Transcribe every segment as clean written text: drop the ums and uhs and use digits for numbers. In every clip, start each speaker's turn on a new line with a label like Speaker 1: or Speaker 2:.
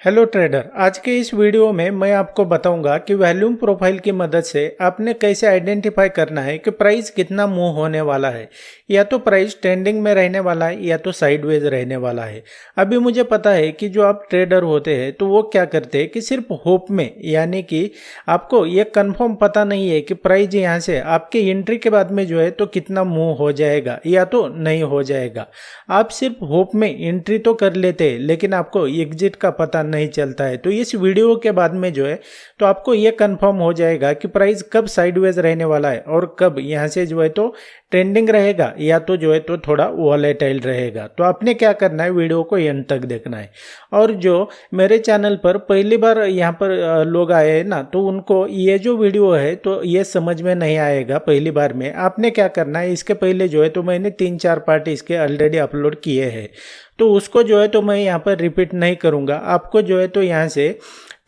Speaker 1: Hello trader, आज के इस वीडियो में मैं आपको बताऊंगा कि वॉल्यूम प्रोफाइल की मदद से आपने कैसे आइडेंटिफाई करना है कि प्राइस कितना मूव होने वाला है। या तो प्राइस ट्रेंडिंग में रहने वाला है या तो साइडवेज रहने वाला है। अभी मुझे पता है कि जो आप ट्रेडर होते हैं तो वो क्या करते हैं कि सिर्फ होप में, यानी कि आपको ये कंफर्म पता नहीं है कि प्राइस यहाँ से आपके एंट्री के बाद में जो है तो कितना मूव हो जाएगा या तो नहीं हो जाएगा। आप सिर्फ होप में एंट्री तो कर लेते हैं लेकिन आपको एग्जिट का पता नहीं चलता है। तो इस वीडियो के बाद में जो है तो आपको ये कंफर्म हो जाएगा कि प्राइस कब साइडवेज रहने वाला है और कब यहाँ से जो है तो ट्रेंडिंग रहेगा या तो जो है तो थोड़ा वॉलेटाइल रहेगा। तो आपने क्या करना है, वीडियो को एंड तक देखना है। और जो मेरे चैनल पर पहली बार यहाँ पर लोग आए हैं ना, तो उनको ये जो वीडियो है तो ये समझ में नहीं आएगा पहली बार में। आपने क्या करना है, इसके पहले जो है तो मैंने 3-4 पार्ट इसके ऑलरेडी अपलोड किए हैं, तो उसको जो है तो मैं यहाँ पर रिपीट नहीं करूँगा। आपको जो है तो यहाँ से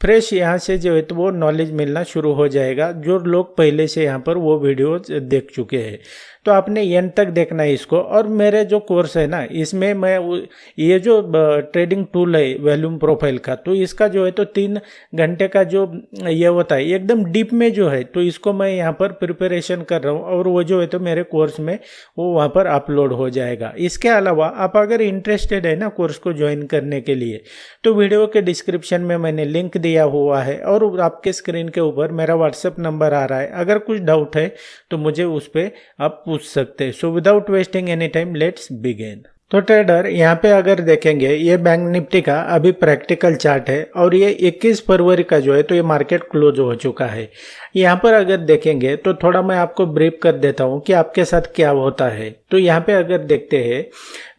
Speaker 1: फ्रेश यहाँ से जो है तो वो नॉलेज मिलना शुरू हो जाएगा, जो लोग पहले से यहाँ पर वो वीडियो देख चुके हैं। तो आपने एंड तक देखना है इसको। और मेरे जो कोर्स है ना, इसमें मैं ये जो ट्रेडिंग टूल है वॉल्यूम प्रोफाइल का, तो इसका जो है तो 3 घंटे का जो ये होता है एकदम डीप में जो है, तो इसको मैं यहाँ पर प्रिपरेशन कर रहा हूँ और वो जो है तो मेरे कोर्स में वो वहाँ पर अपलोड हो जाएगा। इसके अलावा आप अगर इंटरेस्टेड है ना कोर्स को ज्वाइन करने के लिए, तो वीडियो के डिस्क्रिप्शन में मैंने लिंक दिया हुआ है और आपके स्क्रीन के ऊपर मेरा व्हाट्सएप नंबर आ रहा है। अगर कुछ डाउट है तो मुझे उस पर आप पूछ सकते हैं। So without wasting any time let's begin. तो ट्रेडर, यहाँ पे अगर देखेंगे ये बैंक निफ्टी का अभी प्रैक्टिकल चार्ट है और ये 21 फरवरी का जो है तो ये मार्केट क्लोज हो चुका है। यहाँ पर अगर देखेंगे तो थोड़ा मैं आपको ब्रीफ कर देता हूँ कि आपके साथ क्या होता है। तो यहाँ पे अगर देखते हैं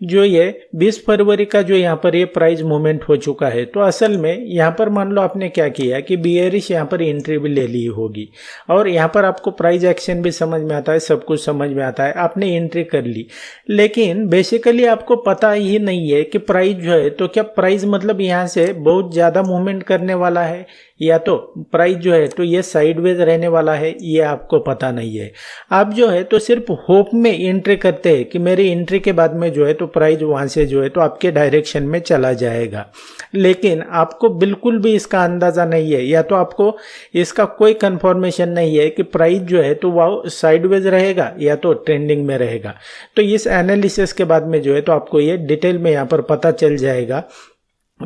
Speaker 1: जो ये 20 फरवरी का जो यहाँ पर ये प्राइस मूवमेंट हो चुका है, तो असल में यहाँ पर मान लो आपने क्या किया कि बियरिश यहाँ पर एंट्री भी ले ली होगी और यहाँ पर आपको प्राइस एक्शन भी समझ में आता है, सब कुछ समझ में आता है, आपने एंट्री कर ली। लेकिन बेसिकली आपको पता ही नहीं है कि प्राइस जो है तो क्या प्राइस मतलब यहाँ से बहुत ज़्यादा मूवमेंट करने वाला है या तो प्राइस जो है तो ये साइडवेज रहने वाला है, ये आपको पता नहीं है। आप जो है तो सिर्फ होप में एंट्री करते हैं कि मेरी एंट्री के बाद में जो है तो प्राइस वहाँ से जो है तो आपके डायरेक्शन में चला जाएगा। लेकिन आपको बिल्कुल भी इसका अंदाज़ा नहीं है या तो आपको इसका कोई कंफर्मेशन नहीं है कि प्राइस जो है तो वह साइडवेज रहेगा या तो ट्रेंडिंग में रहेगा। तो इस एनालिसिस के बाद में जो है तो आपको ये डिटेल में यहाँ पर पता चल जाएगा।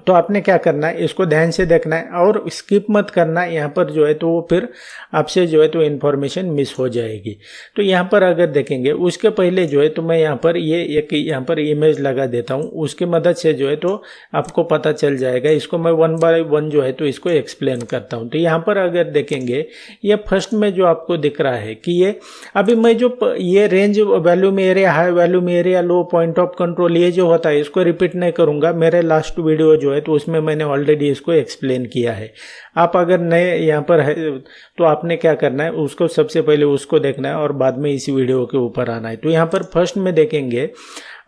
Speaker 1: तो आपने क्या करना है, इसको ध्यान से देखना है और स्किप मत करना है यहाँ पर जो है तो वो फिर आपसे जो है तो इन्फॉर्मेशन मिस हो जाएगी। तो यहाँ पर अगर देखेंगे उसके पहले जो है तो मैं यहाँ पर ये एक यहाँ पर इमेज लगा देता हूँ, उसकी मदद से जो है तो आपको पता चल जाएगा। इसको मैं 1 बाय 1 जो है तो इसको एक्सप्लेन करता हूँ। तो यहाँ पर अगर देखेंगे ये फर्स्ट में जो आपको दिख रहा है कि ये अभी मैं जो ये range volume area, high volume area, low point of control, ये जो होता है इसको रिपीट नहीं करूँगा। मेरे लास्ट वीडियो जो है तो उसमें मैंने ऑलरेडी इसको एक्सप्लेन किया है। आप अगर नए यहाँ पर है तो आपने क्या करना है, उसको सबसे पहले उसको देखना है और बाद में इस वीडियो के ऊपर आना है। तो यहाँ पर फर्स्ट में देखेंगे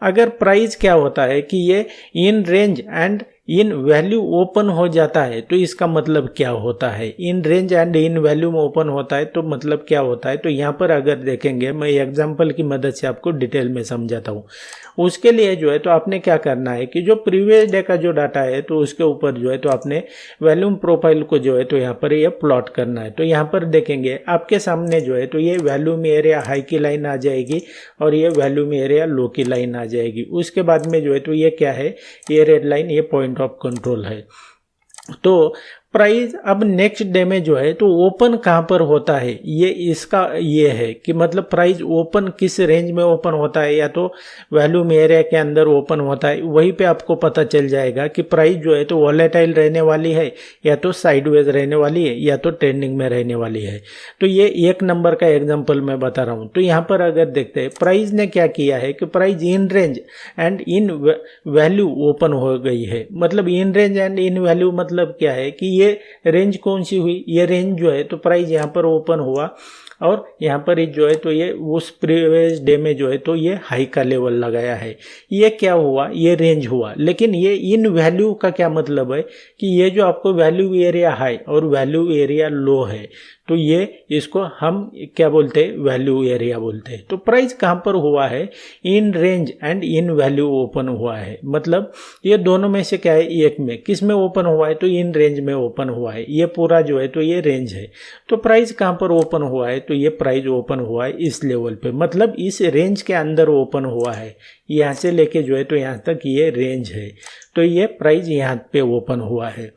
Speaker 1: अगर प्राइस क्या होता है कि ये in range and in value open हो जाता है, तो इसका मतलब क्या होता है। In range and in value में ओपन होता है तो मतलब क्या होता है। तो यहाँ पर अगर देखेंगे, मैं एग्जांपल की मदद से आपको डिटेल में समझाता हूँ। उसके लिए जो है तो आपने क्या करना है कि जो प्रीवियस डे का जो डाटा है तो उसके ऊपर जो है तो आपने वॉल्यूम प्रोफाइल को जो है तो यहाँ पर ये प्लॉट करना है। तो यहाँ पर देखेंगे आपके सामने जो है तो ये वॉल्यूम एरिया हाई की लाइन आ जाएगी और ये वॉल्यूम एरिया लो की लाइन आ जाएगी। उसके बाद में जो है तो ये क्या है, ये रेड लाइन, ये पॉइंट ऑफ कंट्रोल है। तो प्राइस अब नेक्स्ट डे में जो है तो ओपन कहाँ पर होता है, ये इसका ये है कि मतलब प्राइस ओपन किस रेंज में ओपन होता है, या तो वॉल्यूम एरिया के अंदर ओपन होता है, वहीं पे आपको पता चल जाएगा कि प्राइस जो है तो वॉलेटाइल रहने वाली है या तो साइडवेज रहने वाली है या तो ट्रेंडिंग में रहने वाली है। तो ये 1 नंबर का एग्जाम्पल मैं बता रहा हूँ। तो यहाँ पर अगर देखते हैं प्राइस ने क्या किया है कि price in range and in value open हो गई है। मतलब in range and in value मतलब क्या है कि ये रेंज कौन सी हुई, ये रेंज जो है तो प्राइस यहाँ पर ओपन हुआ और यहाँ पर जो है तो ये उस प्रीवियस डे में जो है तो ये हाई का लेवल लगाया है। ये क्या हुआ, ये रेंज हुआ। लेकिन ये इन वैल्यू का क्या मतलब है कि ये जो आपको वैल्यू एरिया हाई और वैल्यू एरिया लो है, तो ये इसको हम क्या बोलते हैं, वैल्यू एरिया बोलते हैं। तो प्राइस कहाँ पर हुआ है, in range and in value open हुआ है। मतलब ये दोनों में से क्या है, एक में किस में ओपन हुआ है, तो इन रेंज में ओपन हुआ है। ये पूरा जो है तो ये रेंज है। तो प्राइस कहाँ पर ओपन हुआ है, तो ये प्राइस ओपन हुआ है इस लेवल पे, मतलब इस रेंज के अंदर ओपन हुआ है। यहाँ से लेके जो है तो यहाँ तक ये रेंज है, तो ये प्राइस यहाँ पे ओपन हुआ है।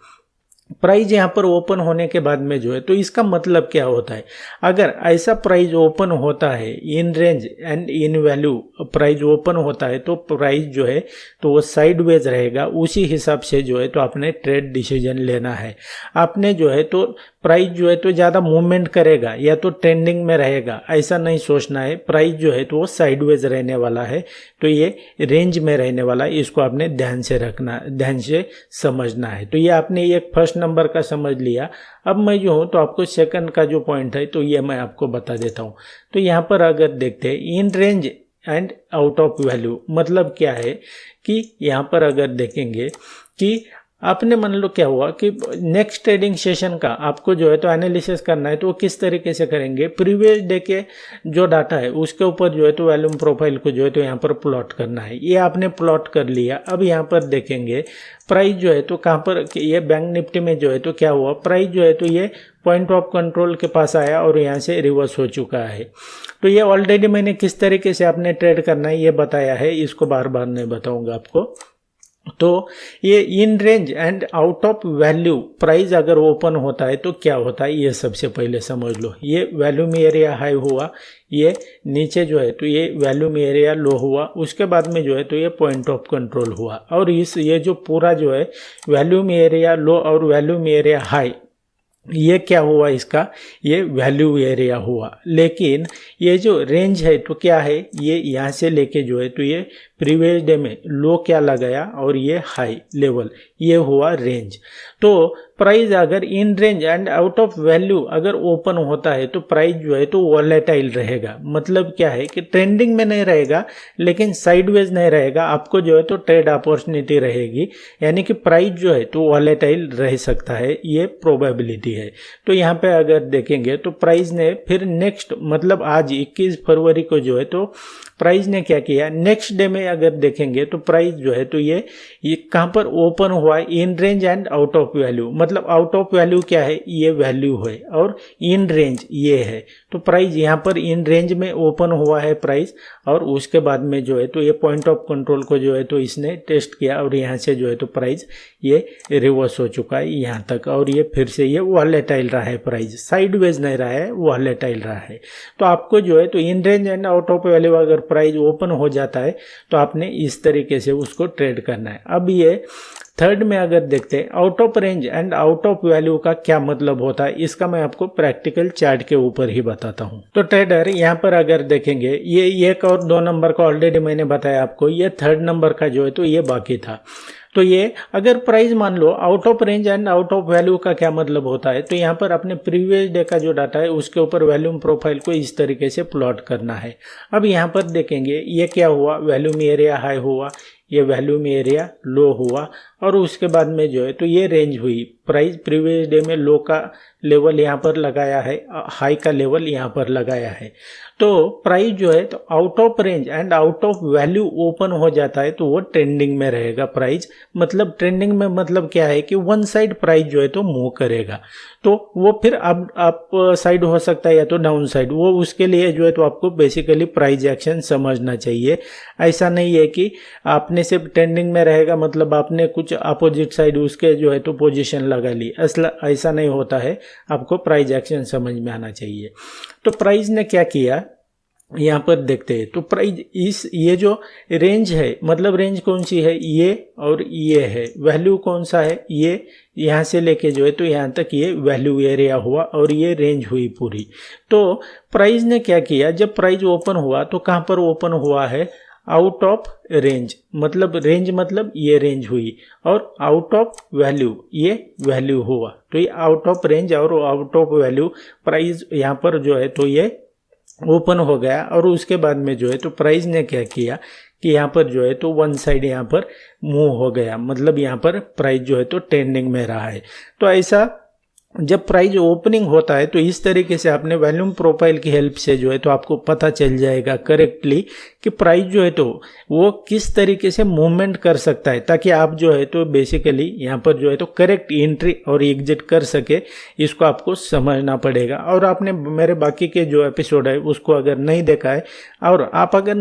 Speaker 1: प्राइस यहाँ पर ओपन होने के बाद में जो है तो इसका मतलब क्या होता है, अगर ऐसा प्राइस ओपन होता है in range and in value price open होता है, तो प्राइस जो है तो वो साइडवेज रहेगा। उसी हिसाब से जो है तो आपने ट्रेड डिसीजन लेना है। आपने जो है तो प्राइस जो है तो ज़्यादा मूवमेंट करेगा या तो ट्रेंडिंग में रहेगा, ऐसा नहीं सोचना है। प्राइस जो है तो वो साइडवेज रहने वाला है, तो ये रेंज में रहने वाला है। इसको आपने ध्यान से रखना, ध्यान से समझना है। तो ये आपने एक फर्स्ट नंबर का समझ लिया। अब मैं जो हूँ तो आपको सेकंड का जो पॉइंट है तो ये मैं आपको बता देता हूँ। तो यहाँ पर अगर देखते हैं in range and out of value, मतलब क्या है कि यहाँ पर अगर देखेंगे कि आपने मान लो क्या हुआ कि नेक्स्ट ट्रेडिंग सेशन का आपको जो है तो एनालिसिस करना है, तो वो किस तरीके से करेंगे, प्रीवियस डे के जो डाटा है उसके ऊपर जो है तो वॉल्यूम प्रोफाइल को जो है तो यहाँ पर प्लॉट करना है। ये आपने प्लॉट कर लिया। अब यहाँ पर देखेंगे प्राइस जो है तो कहाँ पर, ये बैंक निफ्टी में जो है तो क्या हुआ, प्राइस जो है तो ये पॉइंट ऑफ कंट्रोल के पास आया और यहाँ से रिवर्स हो चुका है। तो ये ऑलरेडी मैंने किस तरीके से आपने ट्रेड करना है ये बताया है, इसको बार बार नहीं बताऊंगा आपको। तो ये in range and out of value price अगर ओपन होता है तो क्या होता है, ये सबसे पहले समझ लो। ये वैल्यूम एरिया हाई हुआ, ये नीचे जो है तो ये वैल्यूम एरिया लो हुआ, उसके बाद में जो है तो ये पॉइंट ऑफ कंट्रोल हुआ। और ये जो पूरा जो है वैल्यूम एरिया लो और वैल्यूम एरिया हाई, ये क्या हुआ, इसका ये वैल्यू एरिया हुआ। लेकिन ये जो रेंज है तो क्या है, ये यहाँ से लेके जो है तो ये प्रीवियस डे में लो क्या लगाया और ये हाई लेवल, ये हुआ रेंज। तो प्राइस अगर in range and out of value अगर ओपन होता है तो प्राइस जो है तो वॉलेटाइल रहेगा। मतलब क्या है कि ट्रेंडिंग में नहीं रहेगा लेकिन साइडवेज नहीं रहेगा, आपको जो है तो ट्रेड अपॉर्चुनिटी रहेगी, यानी कि प्राइस जो है तो वॉलेटाइल रह सकता है, ये प्रोबेबिलिटी है। तो यहाँ पे अगर देखेंगे तो प्राइस ने फिर नेक्स्ट, मतलब आज 21 फरवरी को जो है तो प्राइस ने क्या किया, नेक्स्ट डे में अगर देखेंगे तो प्राइस जो है तो ये कहाँ पर ओपन हुआ, in range and out of value. मतलब आउट ऑफ वैल्यू क्या है, ये वैल्यू है, और इन रेंज ये है। तो प्राइस यहाँ पर इन रेंज में ओपन हुआ है प्राइस, और उसके बाद में जो है तो ये पॉइंट ऑफ कंट्रोल को जो है तो इसने टेस्ट किया और यहाँ से जो है तो प्राइस ये रिवर्स हो चुका है यहाँ तक, और ये फिर से ये वॉलेटाइल रहा है, प्राइस साइडवेज नहीं रहा है, वॉलेटाइल रहा है। तो आपको जो है तो in range and out of value अगर प्राइस ओपन हो जाता है तो आपने इस तरीके से उसको ट्रेड करना है। अब ये थर्ड में अगर देखते हैं out of range and out of value का क्या मतलब होता है, इसका मैं आपको प्रैक्टिकल चार्ट के ऊपर ही बताता हूं। तो ट्रेडर यहाँ पर अगर देखेंगे, ये 1 और 2 नंबर का ऑलरेडी मैंने बताया आपको, ये थर्ड नंबर का जो है तो ये बाकी था। तो ये अगर प्राइस मान लो out of range and out of value का क्या मतलब होता है, तो यहाँ पर अपने प्रीवियस डे का जो डाटा है उसके ऊपर वैल्यूम प्रोफाइल को इस तरीके से प्लॉट करना है। अब यहाँ पर देखेंगे ये क्या हुआ, वैल्यूम एरिया हाई हुआ, ये वैल्यूम एरिया लो हुआ, और उसके बाद में जो है तो ये रेंज हुई। प्राइस प्रीवियस डे में लो का लेवल यहाँ पर लगाया है, हाई का लेवल यहाँ पर लगाया है। तो प्राइस जो है तो out of range and out of value open हो जाता है तो वो ट्रेंडिंग में रहेगा प्राइस। मतलब ट्रेंडिंग में मतलब क्या है कि वन साइड प्राइस जो है तो मूव करेगा, तो वो फिर अप साइड हो सकता है या तो डाउन साइड, वो उसके लिए जो है तो आपको बेसिकली प्राइस एक्शन समझना चाहिए। ऐसा नहीं है कि आपने सिर्फ ट्रेंडिंग में रहेगा मतलब आपने कुछ अपोजिट साइड उसके जो है तो पोजीशन लगा ली, ऐसा नहीं होता है, आपको प्राइस एक्शन समझ में आना चाहिए। तो प्राइस ने क्या किया, यहाँ पर देखते हैं तो प्राइस ये जो रेंज है, मतलब रेंज कौन सी है, ये और ये है, वैल्यू कौन सा है, ये यहाँ से लेके जो है तो यहाँ तक ये वैल्यू एरिया हुआ और ये रेंज हुई पूरी। तो प्राइस ने क्या किया, जब प्राइस ओपन हुआ तो कहाँ पर ओपन हुआ है, आउट ऑफ रेंज, मतलब रेंज मतलब ये रेंज हुई, और आउट ऑफ वैल्यू ये वैल्यू हुआ। तो ये आउट ऑफ रेंज और आउट ऑफ वैल्यू प्राइस यहाँ पर जो है तो ये ओपन हो गया, और उसके बाद में जो है तो प्राइस ने क्या किया कि यहाँ पर जो है तो वन साइड यहाँ पर मूव हो गया, मतलब यहाँ पर प्राइस जो है तो ट्रेंडिंग में रहा है। तो ऐसा जब प्राइस ओपनिंग होता है तो इस तरीके से आपने वॉल्यूम प्रोफाइल की हेल्प से जो है तो आपको पता चल जाएगा करेक्टली कि प्राइस जो है तो वो किस तरीके से मूवमेंट कर सकता है, ताकि आप जो है तो बेसिकली यहाँ पर जो है तो करेक्ट एंट्री और एग्जिट कर सके। इसको आपको समझना पड़ेगा। और आपने मेरे बाकी के जो एपिसोड है उसको अगर नहीं देखा है, और आप अगर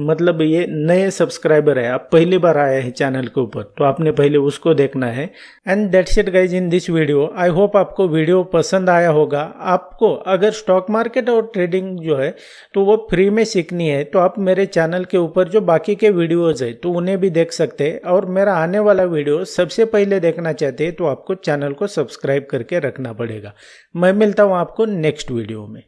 Speaker 1: मतलब ये नए सब्सक्राइबर है, आप पहली बार आए हैं चैनल के ऊपर, तो आपने पहले उसको देखना है। And that's it guys in this video. I hope आपको वीडियो पसंद आया होगा। आपको अगर स्टॉक मार्केट और ट्रेडिंग जो है तो वो फ्री में सीखनी है, तो आप मेरे चैनल के ऊपर जो बाकी के वीडियोस है तो उन्हें भी देख सकते हैं। और मेरा आने वाला वीडियो सबसे पहले देखना चाहते हैं तो आपको चैनल को सब्सक्राइब करके रखना पड़ेगा। मैं मिलता हूँ आपको नेक्स्ट वीडियो में।